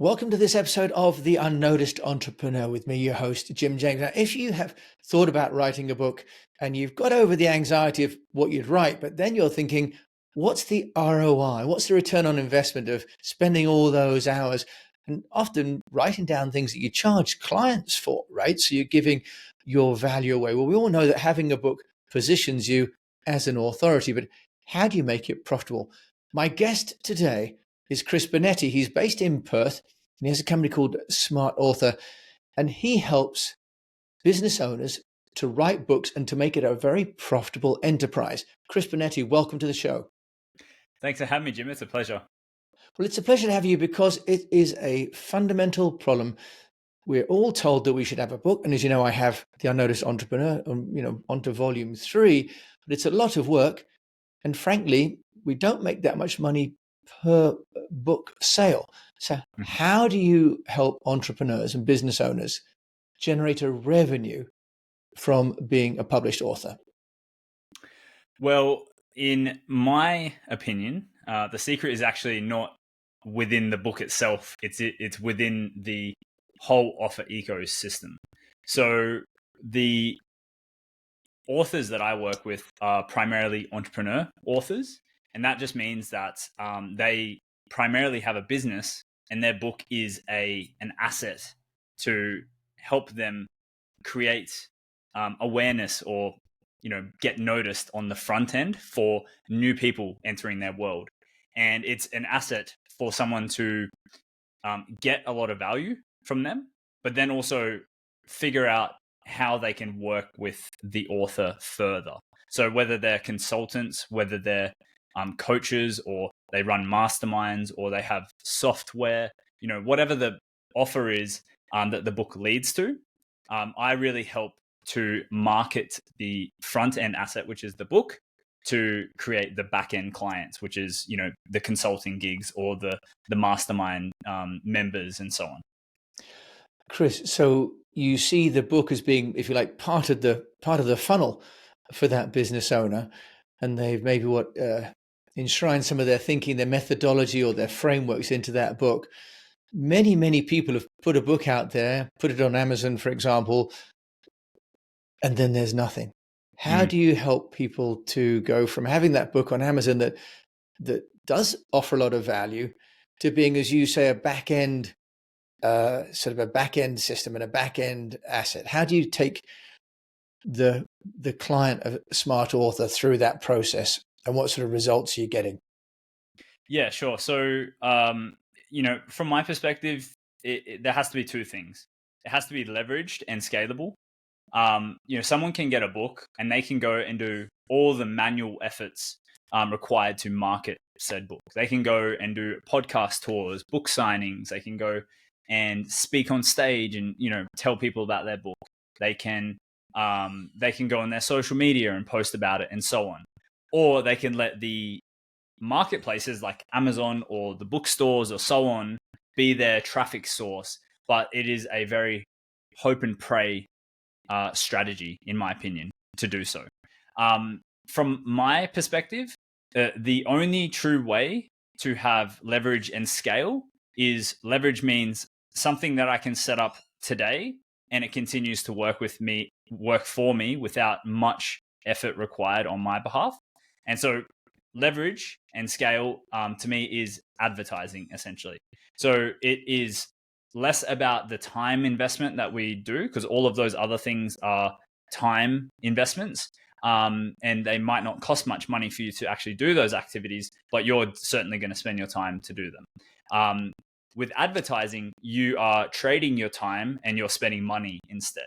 Welcome to this episode of The UnNoticed Entrepreneur with me, your host, Jim James. Now, if you have thought about writing a book and you've got over the anxiety of what you'd write, but then you're thinking, what's the ROI? What's the return on investment of spending all those hours and often writing down things that you charge clients for, right? So you're giving your value away. Well, we all know that having a book positions you as an authority, but how do you make it profitable? My guest today is Chris Benetti. He's based in Perth and he has a company called Smart Author, and he helps business owners to write books and to make it a very profitable enterprise. Chris Benetti, welcome to the show. Thanks for having me, Jim. It's a pleasure. Well, it's a pleasure to have you because it is a fundamental problem. We're all told that we should have a book. And as you know, I have the UnNoticed Entrepreneur, onto volume 3, but it's a lot of work. And frankly, we don't make that much money per book sale. So how do you help entrepreneurs and business owners generate a revenue from being a published author? Well, in my opinion, the secret is actually not within the book itself. It's within the whole author ecosystem. So the authors that I work with are primarily entrepreneur authors. And that just means that they primarily have a business and their book is an asset to help them create awareness or get noticed on the front end for new people entering their world. And it's an asset for someone to get a lot of value from them, but then also figure out how they can work with the author further. So whether they're consultants, whether they're coaches, or they run masterminds, or they have software, whatever the offer is that the book leads to, I really help to market the front end asset, which is the book, to create the back end clients, which is the consulting gigs or the mastermind members and so on. Chris, so you see the book as being, if you like, part of the funnel for that business owner, and they've maybe enshrined some of their thinking, their methodology, or their frameworks into that book. Many people have put a book out there, put it on Amazon, for example, and then there's nothing. How do you help people to go from having that book on Amazon that does offer a lot of value to being, as you say, a back end, sort of a back end system and a back end asset? How do you take the client of Smart Author through that process, and what sort of results are you getting? Yeah, sure. So, from my perspective, there has to be two things. It has to be leveraged and scalable. Someone can get a book and they can go and do all the manual efforts required to market said book. They can go and do podcast tours, book signings. They can go and speak on stage and tell people about their book. They can go on their social media and post about it and so on. Or they can let the marketplaces like Amazon or the bookstores or so on be their traffic source. But it is a very hope and pray strategy, in my opinion, to do so. From my perspective, the only true way to have leverage and scale is leverage means something that I can set up today and it continues to work for me without much effort required on my behalf. And so leverage and scale to me is advertising, essentially. So it is less about the time investment that we do, because all of those other things are time investments, and they might not cost much money for you to actually do those activities, but you're certainly going to spend your time to do them. With advertising, you are trading your time and you're spending money instead.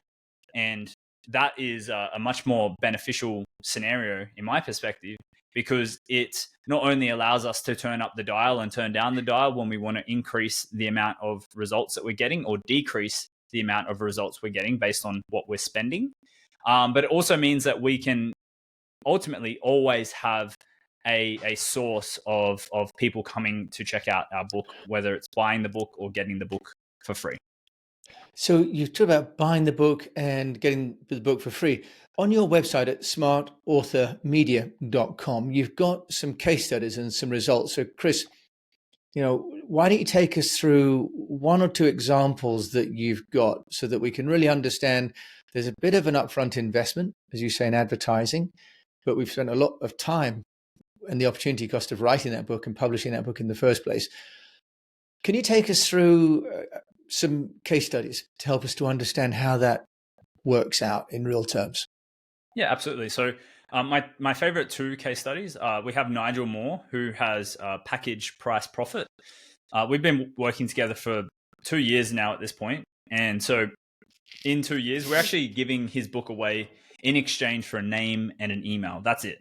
And that is a much more beneficial scenario in my perspective, because it not only allows us to turn up the dial and turn down the dial when we want to increase the amount of results that we're getting or decrease the amount of results we're getting based on what we're spending, but it also means that we can ultimately always have a source of people coming to check out our book, whether it's buying the book or getting the book for free. So you've talked about buying the book and getting the book for free. On your website at smartauthormedia.com, you've got some case studies and some results. So Chris, why don't you take us through one or two examples that you've got so that we can really understand there's a bit of an upfront investment, as you say, in advertising, but we've spent a lot of time and the opportunity cost of writing that book and publishing that book in the first place. Can you take us through some case studies to help us to understand how that works out in real terms? Yeah, absolutely. So my favorite two case studies, we have Nigel Moore, who has Package Price Profit. We've been working together for 2 years now at this point. And so in 2 years, we're actually giving his book away in exchange for a name and an email. That's it.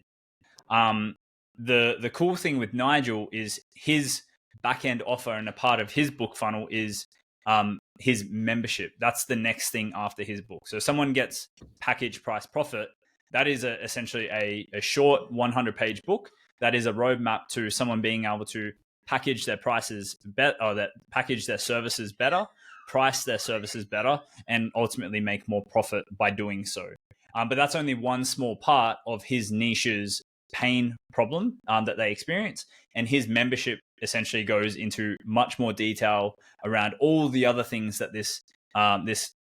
The cool thing with Nigel is his backend offer, and a part of his book funnel is his membership. That's the next thing after his book. So someone gets Package Price Profit. That is essentially a short 100-page book. That is a roadmap to someone being able to package their prices better, or that package their services better, price their services better, and ultimately make more profit by doing so. But that's only one small part of his niche's pain problem that they experience. And his membership essentially goes into much more detail around all the other things that this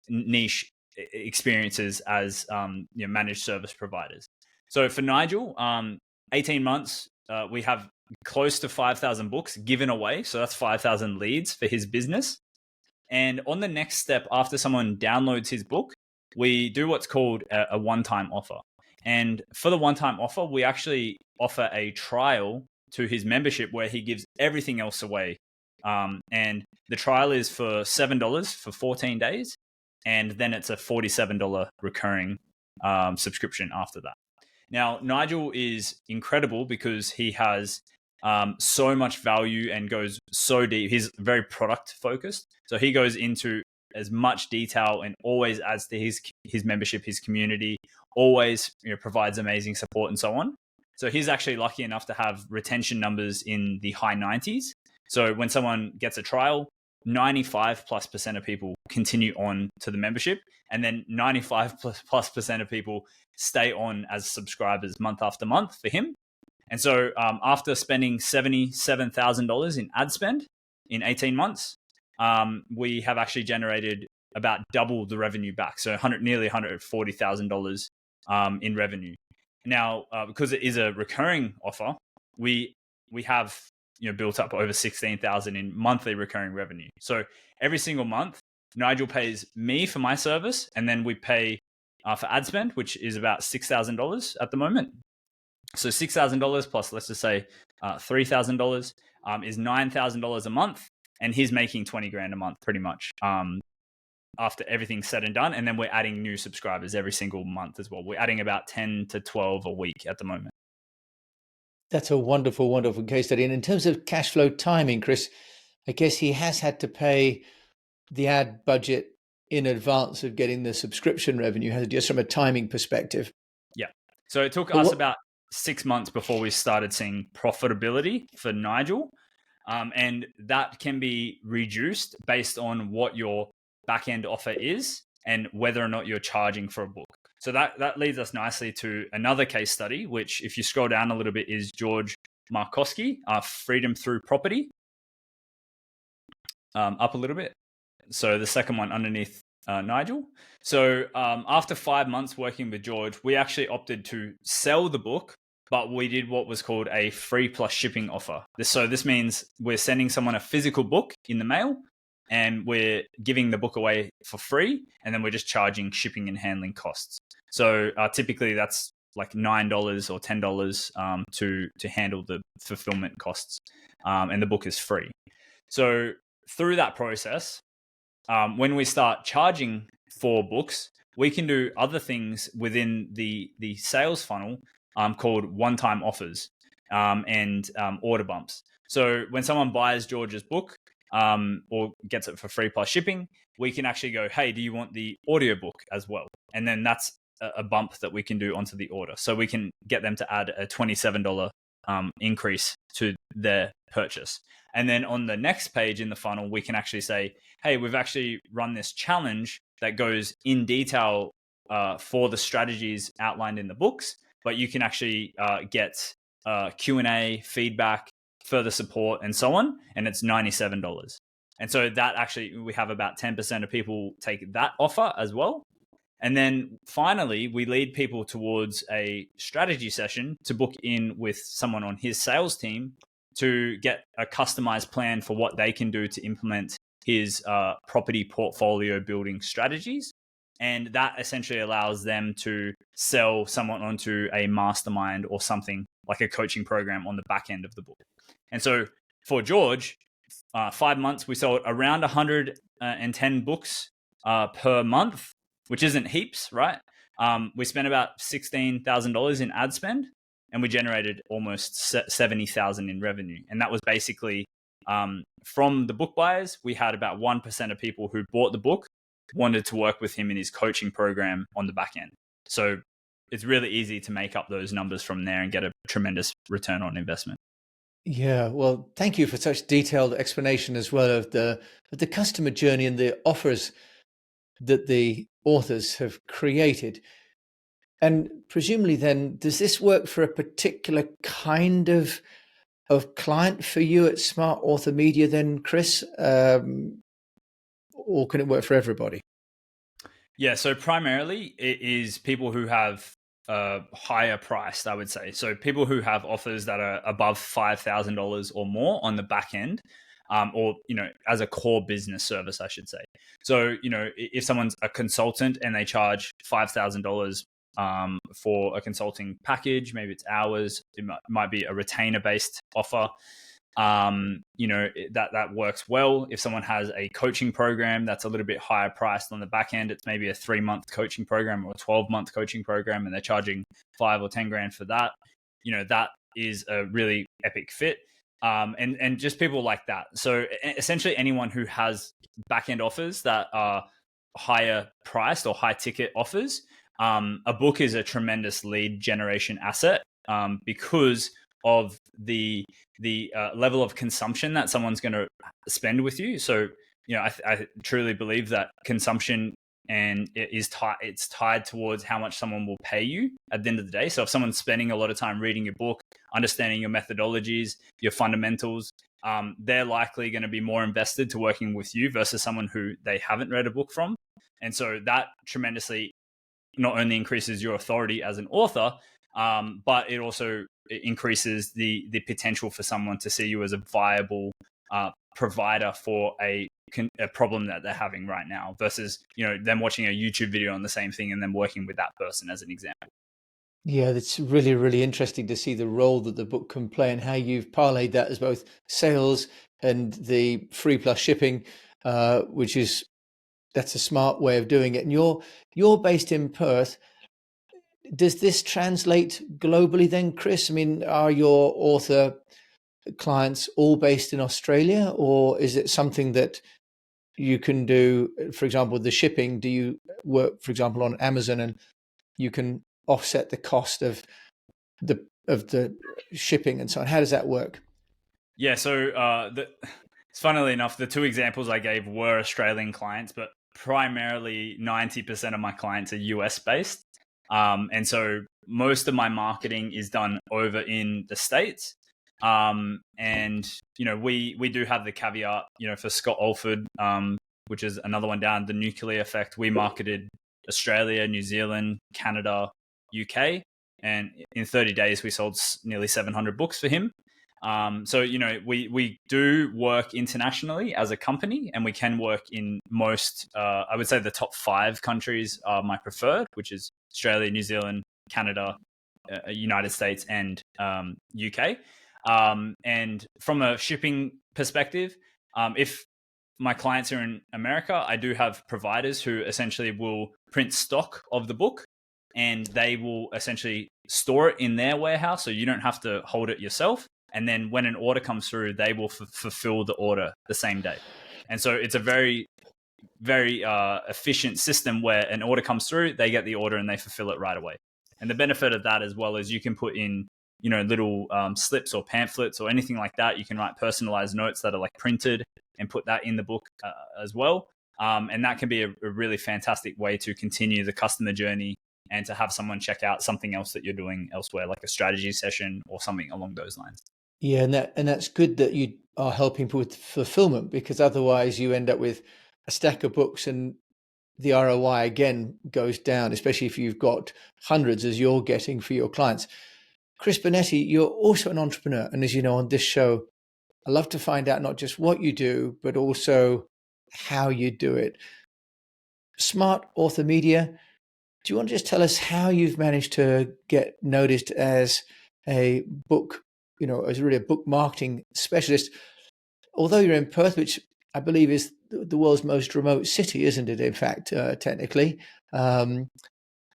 niche experiences as managed service providers. So for Nigel, 18 months, we have close to 5,000 books given away. So that's 5,000 leads for his business. And on the next step, after someone downloads his book, we do what's called a one-time offer. And for the one-time offer, we actually offer a trial to his membership where he gives everything else away. And the trial is for $7 for 14 days. And then it's a $47 recurring subscription after that. Now, Nigel is incredible because he has so much value and goes so deep. He's very product focused. So he goes into as much detail and always adds to his membership, his community, always provides amazing support and so on. So he's actually lucky enough to have retention numbers in the high 90s. So when someone gets a trial, 95+% of people continue on to the membership, and then 95+% of people stay on as subscribers month after month for him. And so after spending $77,000 in ad spend in 18 months, we have actually generated about double the revenue back. So nearly $140,000 in revenue. Now, because it is a recurring offer, we have built up over 16,000 in monthly recurring revenue. So every single month, Nigel pays me for my service, and then we pay for ad spend, which is about $6,000 at the moment. So $6,000 plus, let's just say $3,000 is $9,000 a month, and he's making 20 grand a month pretty much after everything's said and done. And then we're adding new subscribers every single month as well. We're adding about 10 to 12 a week at the moment. That's a wonderful, wonderful case study. And in terms of cash flow timing, Chris, I guess he has had to pay the ad budget in advance of getting the subscription revenue, just from a timing perspective. Yeah. So it took us about 6 months before we started seeing profitability for Nigel. And that can be reduced based on what your backend offer is and whether or not you're charging for a book. So that leads us nicely to another case study, which if you scroll down a little bit is George Markowski, Freedom Through Property. Up a little bit. So the second one underneath Nigel. So after 5 months working with George, we actually opted to sell the book, but we did what was called a free plus shipping offer. So this means we're sending someone a physical book in the mail, and we're giving the book away for free, and then we're just charging shipping and handling costs. So typically that's like $9 or $10 to handle the fulfillment costs, and the book is free. So through that process, when we start charging for books, we can do other things within the sales funnel called one-time offers and order bumps. So when someone buys George's book or gets it for free plus shipping, we can actually go, hey, do you want the audiobook as well? And then that's a bump that we can do onto the order. So we can get them to add a $27 increase to their purchase. And then on the next page in the funnel, we can actually say, hey, we've actually run this challenge that goes in detail for the strategies outlined in the books, but you can actually get Q&A, feedback, further support, and so on. And it's $97. And so that actually, we have about 10% of people take that offer as well. And then finally, we lead people towards a strategy session to book in with someone on his sales team to get a customized plan for what they can do to implement his property portfolio building strategies. And that essentially allows them to sell someone onto a mastermind or something like a coaching program on the back end of the book. And so for George, 5 months, we sold around 110 books per month, which isn't heaps, right? We spent about $16,000 in ad spend, and we generated almost $70,000 in revenue. And that was basically from the book buyers. We had about 1% of people who bought the book wanted to work with him in his coaching program on the back end. So it's really easy to make up those numbers from there and get a tremendous return on investment. Yeah, well, thank you for such detailed explanation as well of the customer journey and the offers that the authors have created. And presumably then, does this work for a particular kind of client for you at Smart Author Media then, Chris? Or can it work for everybody? Yeah, so primarily it is people who have higher priced, I would say. So people who have offers that are above $5,000 or more on the back end, or as a core business service, I should say. So if someone's a consultant and they charge $5,000 for a consulting package, maybe it's hours, it might be a retainer based offer. That works well. If someone has a coaching program that's a little bit higher priced on the back end, it's maybe a 3-month coaching program or a 12-month coaching program, and they're charging $5 or $10,000 for that. That is a really epic fit. And just people like that. So essentially anyone who has back end offers that are higher priced or high ticket offers, a book is a tremendous lead generation asset, because of the level of consumption that someone's going to spend with you. So, I truly believe that consumption it's tied towards how much someone will pay you at the end of the day. So if someone's spending a lot of time reading your book, understanding your methodologies, your fundamentals, they're likely going to be more invested to working with you versus someone who they haven't read a book from. And so that tremendously not only increases your authority as an author, but it also increases the potential for someone to see you as a viable provider for a problem that they're having right now versus them watching a YouTube video on the same thing and then working with that person as an example. Yeah, that's really, really interesting to see the role that the book can play and how you've parlayed that as both sales and the free plus shipping, that's a smart way of doing it. And you're based in Perth. Does this translate globally then, Chris? I mean, are your author clients all based in Australia, or is it something that you can do, for example, the shipping? Do you work, for example, on Amazon and you can offset the cost of the shipping and so on? How does that work? Yeah, so funnily enough, the two examples I gave were Australian clients, but primarily 90% of my clients are US based. And so most of my marketing is done over in the States. And we do have the caveat, for Scott Alford, which is another one down, The Nuclear Effect. We marketed Australia, New Zealand, Canada, UK, and in 30 days we sold nearly 700 books for him. So we do work internationally as a company, and we can work in most. I would say the top 5 countries are my preferred, which is Australia, New Zealand, Canada, United States, and UK. And from a shipping perspective, if my clients are in America, I do have providers who essentially will print stock of the book, and they will essentially store it in their warehouse, so you don't have to hold it yourself. And then when an order comes through, they will fulfill the order the same day. And so it's a very, very efficient system where an order comes through, they get the order and they fulfill it right away. And the benefit of that as well is you can put in, little slips or pamphlets or anything like that. You can write personalized notes that are like printed and put that in the book as well. And that can be a really fantastic way to continue the customer journey and to have someone check out something else that you're doing elsewhere, like a strategy session or something along those lines. Yeah, and that's good that you are helping people with fulfillment, because otherwise you end up with a stack of books and the ROI again goes down, especially if you've got hundreds as you're getting for your clients. Chris Benetti, you're also an entrepreneur. And as you know, on this show, I love to find out not just what you do, but also how you do it. Smart Author Media, do you want to just tell us how you've managed to get noticed as a book, as really a book marketing specialist? Although you're in Perth, which I believe is the world's most remote city, isn't it? In fact, technically, um,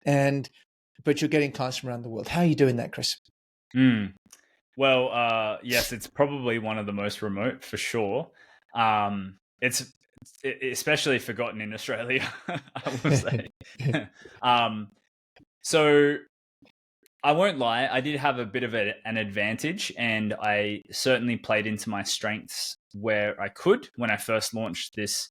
and but you're getting clients from around the world. How are you doing that, Chris? Mm. Well, yes, it's probably one of the most remote for sure. It's especially forgotten in Australia, I will say. um, so I won't lie, I did have a bit of an advantage, and I certainly played into my strengths where I could when I first launched this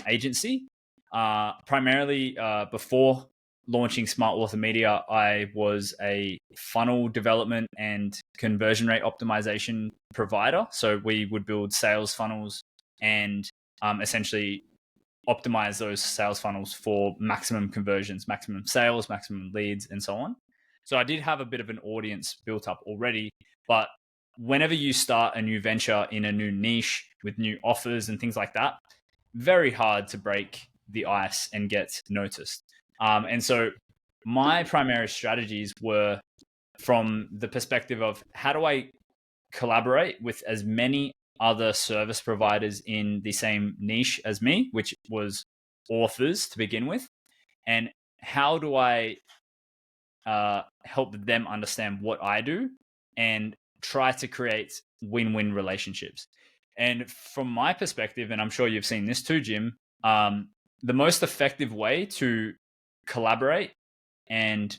agency. Primarily, before launching Smart Author Media, I was a funnel development and conversion rate optimization provider. So we would build sales funnels and essentially optimize those sales funnels for maximum conversions, maximum sales, maximum leads, and so on. So I did have a bit of an audience built up already, but whenever you start a new venture in a new niche with new offers and things like that, very hard to break the ice and get noticed. And so my primary strategies were from the perspective of how do I collaborate with as many other service providers in the same niche as me, which was authors to begin with, and how do I help them understand what I do and try to create win-win relationships. And from my perspective, and I'm sure you've seen this too, Jim, the most effective way to collaborate and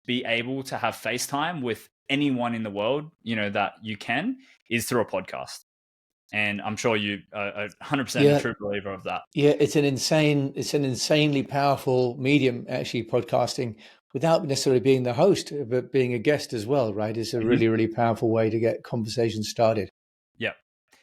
be able to have FaceTime with anyone in the world, that you can, is through a podcast. And I'm sure you are 100% a Yeah, true believer of that. yeah, it's an insanely powerful medium, actually, podcasting, without necessarily being the host, but being a guest as well, right? It's a Mhm. really, really powerful way to get conversations started. Yeah.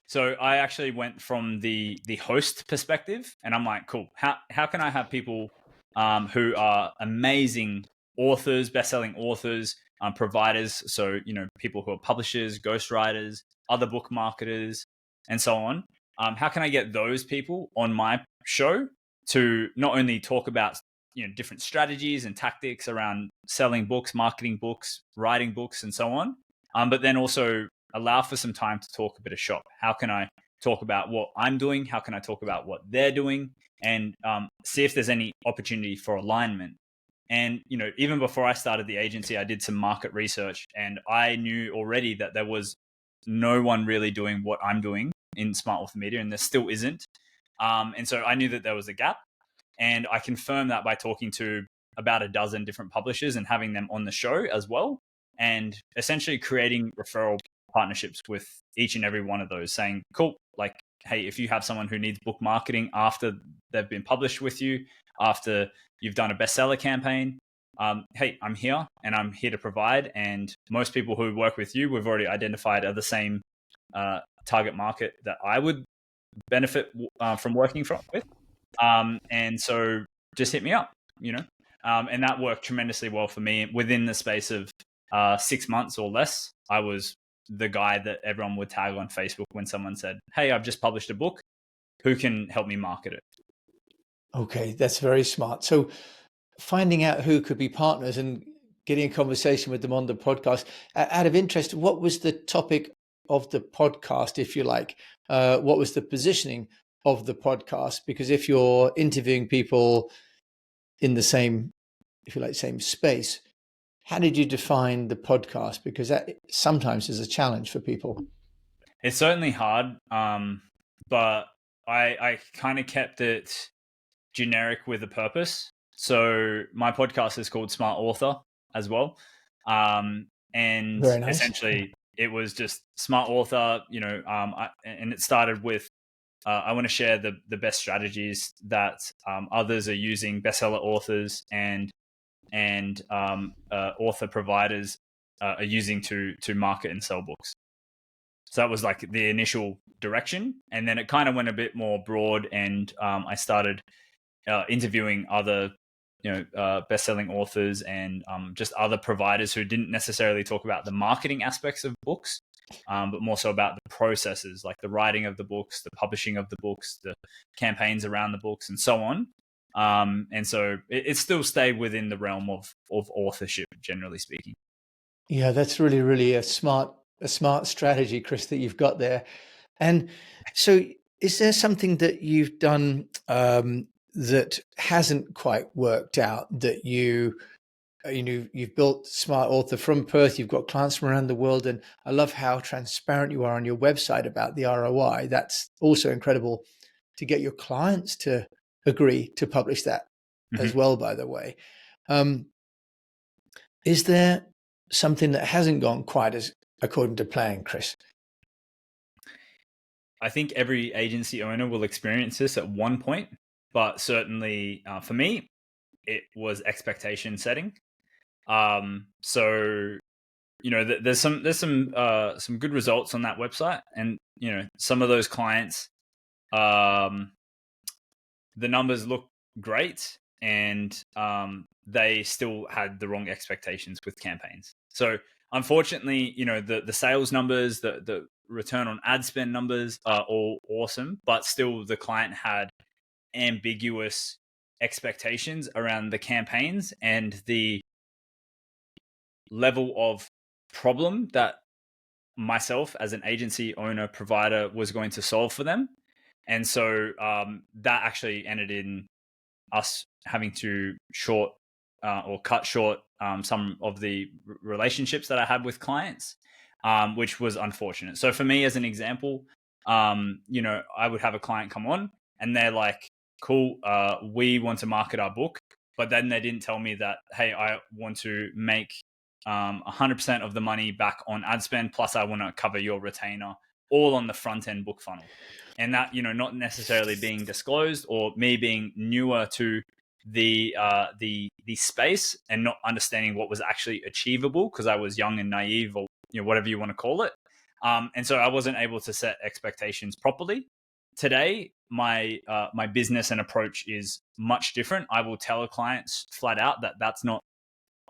So I actually went from the host perspective, and I'm like, cool. How can I have people who are amazing authors, best-selling authors, providers? So people who are publishers, ghostwriters, other book marketers, and so on. How can I get those people on my show to not only talk about different strategies and tactics around selling books, marketing books, writing books, and so on, but then also allow for some time to talk a bit of shop. How can I talk about what I'm doing? How can I talk about what they're doing? And see if there's any opportunity for alignment. And even before I started the agency, I did some market research, and I knew already that there was no one really doing what I'm doing in Smart Author Media, and there still isn't. And so I knew that there was a gap, and I confirmed that by talking to about a dozen different publishers and having them on the show as well, and essentially creating referral partnerships with each and every one of those, saying, cool, like, hey, if you have someone who needs book marketing after they've been published with you, after you've done a bestseller campaign, hey, I'm here and I'm here to provide. And most people who work with you, we've already identified, are the same target market that I would benefit from working with. And so just hit me up, and that worked tremendously well for me. Within the space of 6 months or less, I was the guy that everyone would tag on Facebook when someone said, hey, I've just published a book. Who can help me market it? Okay, that's very smart. So finding out who could be partners and getting a conversation with them on the podcast. Out of interest, what was the topic of the podcast, if you like? What was the positioning of the podcast? Because if you're interviewing people in the same, if you like, same space, how did you define the podcast? Because that sometimes is a challenge for people. It's certainly hard, but I kind of kept it generic with a purpose. So my podcast is called Smart Author as well. And Very nice. essentially it was just Smart Author, and it started with, I want to share the best strategies that others are using, bestseller authors and author providers are using to market and sell books. So that was like the initial direction. And then it kind of went a bit more broad, and I started interviewing other best-selling authors and just other providers who didn't necessarily talk about the marketing aspects of books, but more so about the processes, like the writing of the books, the publishing of the books, the campaigns around the books, and so on. And so it still stayed within the realm of authorship, generally speaking. Yeah, that's really, really a smart strategy, Chris, that you've got there. And so, is there something that you've done that hasn't quite worked out? That you've built Smart Author from Perth. You've got clients from around the world, and I love how transparent you are on your website about the ROI. That's also incredible to get your clients to agree to publish that as Mm-hmm. well. By the way, is there something that hasn't gone quite as according to plan, Chris? I think every agency owner will experience this at one point, but certainly for me, it was expectation setting. So there's some good results on that website, and some of those clients, the numbers look great, and they still had the wrong expectations with campaigns. So unfortunately, the sales numbers, the return on ad spend numbers are all awesome, but still the client had ambiguous expectations around the campaigns and the level of problem that myself as an agency owner provider was going to solve for them. And so that actually ended in us having to cut short some of the relationships that I had with clients, which was unfortunate. So for me, as an example, I would have a client come on and they're like, cool, we want to market our book. But then they didn't tell me that, hey, I want to make 100% of the money back on ad spend, plus I want to cover your retainer, all on the front end book funnel. And that, not necessarily being disclosed, or me being newer to the space and not understanding what was actually achievable because I was young and naive, or whatever you want to call it. And so I wasn't able to set expectations properly. Today, my business and approach is much different. I will tell clients flat out that that's not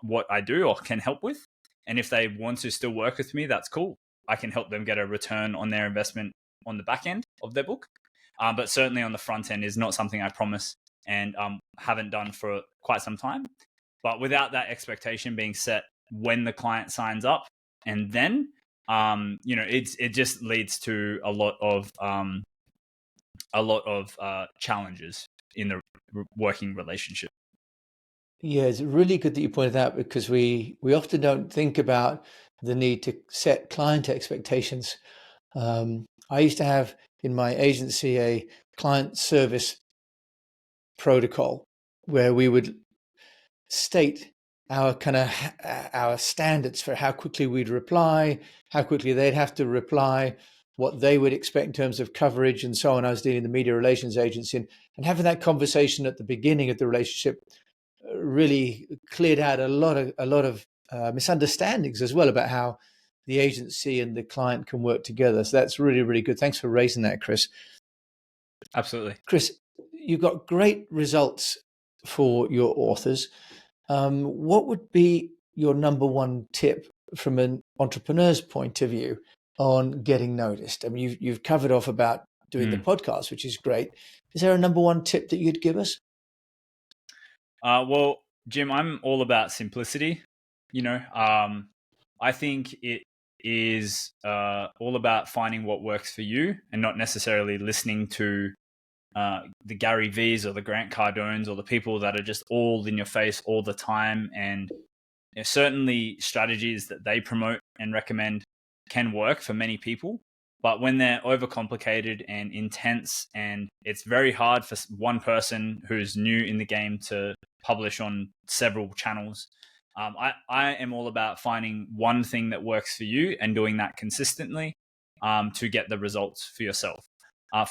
what I do or can help with. And if they want to still work with me, that's cool. I can help them get a return on their investment on the back end of their book. But certainly on the front end is not something I promise and haven't done for quite some time. But without that expectation being set when the client signs up, and then it just leads to a lot of challenges in the working relationship. Yeah, it's really good that you pointed out, because we often don't think about the need to set client expectations. I used to have in my agency a client service protocol where we would state our standards for how quickly we'd reply, how quickly they'd have to reply, what they would expect in terms of coverage, and so on. I was dealing in the media relations agency, and having that conversation at the beginning of the relationship really cleared out a lot of misunderstandings as well about how the agency and the client can work together. So that's really, really good. Thanks for raising that, Chris. Absolutely. Chris, you've got great results for your authors. What would be your number one tip from an entrepreneur's point of view on getting noticed? I mean, you've covered off about doing the podcast, which is great. Is there a number one tip that you'd give us? Well, Jim, I'm all about simplicity. I think it is all about finding what works for you and not necessarily listening to the Gary V's or the Grant Cardones or the people that are just all in your face all the time. And certainly strategies that they promote and recommend can work for many people. But when they're overcomplicated and intense, and it's very hard for one person who's new in the game to publish on several channels, I am all about finding one thing that works for you and doing that consistently to get the results for yourself.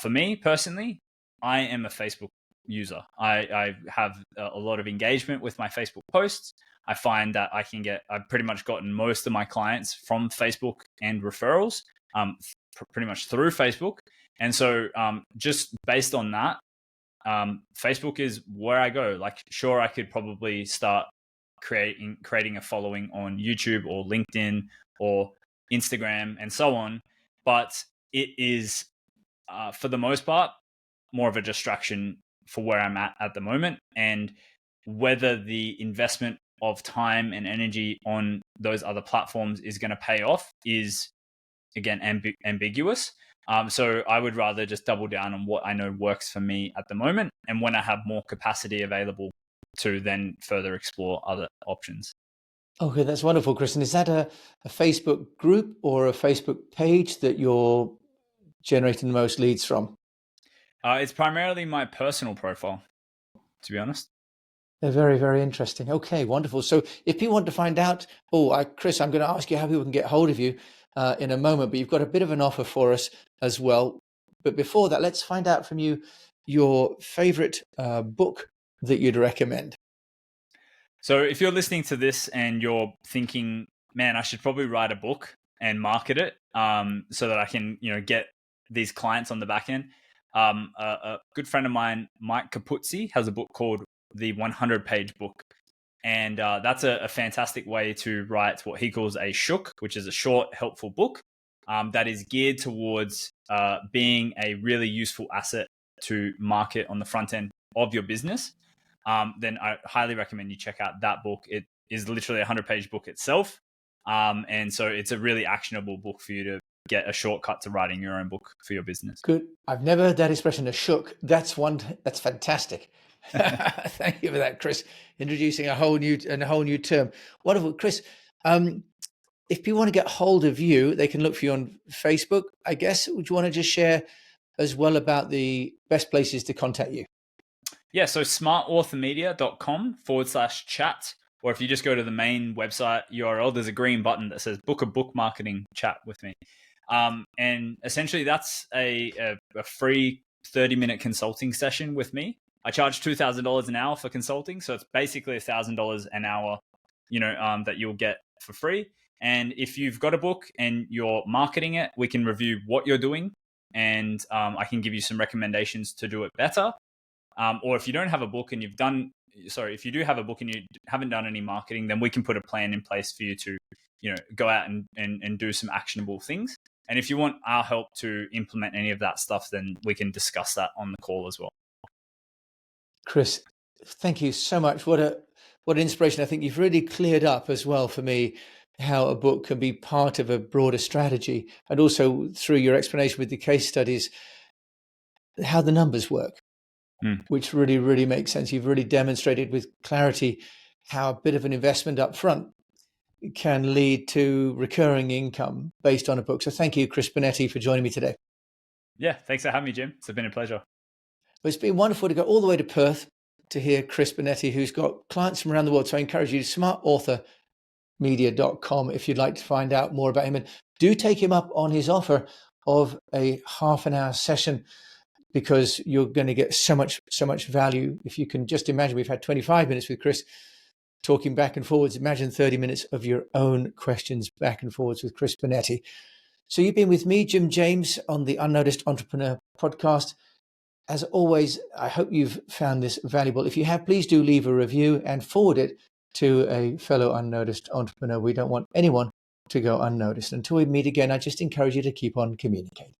For me personally, I am a Facebook user. I have a lot of engagement with my Facebook posts. I find that I've pretty much gotten most of my clients from Facebook and referrals. pretty much through Facebook. And so just based on that, Facebook is where I go. Like, sure, I could probably start creating a following on YouTube or LinkedIn or Instagram and so on, but it is for the most part more of a distraction for where I'm at the moment. And whether the investment of time and energy on those other platforms is going to pay off is, again, ambiguous. So I would rather just double down on what I know works for me at the moment, and when I have more capacity available, to then further explore other options. Okay, that's wonderful, Chris. And is that a Facebook group or a Facebook page that you're generating the most leads from? It's primarily my personal profile, to be honest. They're very, very interesting. Okay, wonderful. So if people want to find out, Chris, I'm going to ask you how people can get hold of you in a moment, but you've got a bit of an offer for us as well. But before that, let's find out from you your favorite book that you'd recommend. So if you're listening to this and you're thinking, man, I should probably write a book and market it so that I can, get these clients on the back end. A good friend of mine, Mike Capuzzi, has a book called The 100-Page Book. And that's a fantastic way to write what he calls a shook, which is a short, helpful book that is geared towards being a really useful asset to market on the front end of your business. Then I highly recommend you check out that book. It is literally a 100-page book itself. And so it's a really actionable book for you to get a shortcut to writing your own book for your business. Good. I've never heard that expression, a shook. That's fantastic. Thank you for that, Chris. Introducing a whole new term. Wonderful, Chris. If people want to get hold of you, they can look for you on Facebook, I guess. Would you want to just share as well about the best places to contact you? Yeah, so smartauthormedia.com/chat. Or if you just go to the main website URL, there's a green button that says book a book marketing chat with me. And essentially that's a free 30-minute consulting session with me. I charge $2,000 an hour for consulting. So it's basically $1,000 an hour, that you'll get for free. And if you've got a book and you're marketing it, we can review what you're doing. And I can give you some recommendations to do it better. Or if you don't have a book and if you do have a book and you haven't done any marketing, then we can put a plan in place for you to, go out and do some actionable ththings. And if you want our help to implement any of that stuff, then we can discuss that on the call as well. Chris, thank you so much. What an inspiration. I think you've really cleared up as well for me how a book can be part of a broader strategy, and also through your explanation with the case studies, how the numbers work. Which really, really makes sense. You've really demonstrated with clarity how a bit of an investment up front can lead to recurring income based on a book. So thank you, Chris Benetti, for joining me today. Yeah, thanks for having me, Jim. It's been a pleasure. Well, it's been wonderful to go all the way to Perth to hear Chris Benetti, who's got clients from around the world. So I encourage you to smartauthormedia.com if you'd like to find out more about him. And do take him up on his offer of a half-an-hour session, because you're going to get so much value. If you can just imagine, we've had 25 minutes with Chris talking back and forwards. Imagine 30 minutes of your own questions back and forwards with Chris Benetti. So you've been with me, Jim James, on the UnNoticed Entrepreneur podcast. As always, I hope you've found this valuable. If you have, please do leave a review and forward it to a fellow unnoticed entrepreneur. We don't want anyone to go unnoticed. Until we meet again, I just encourage you to keep on communicating.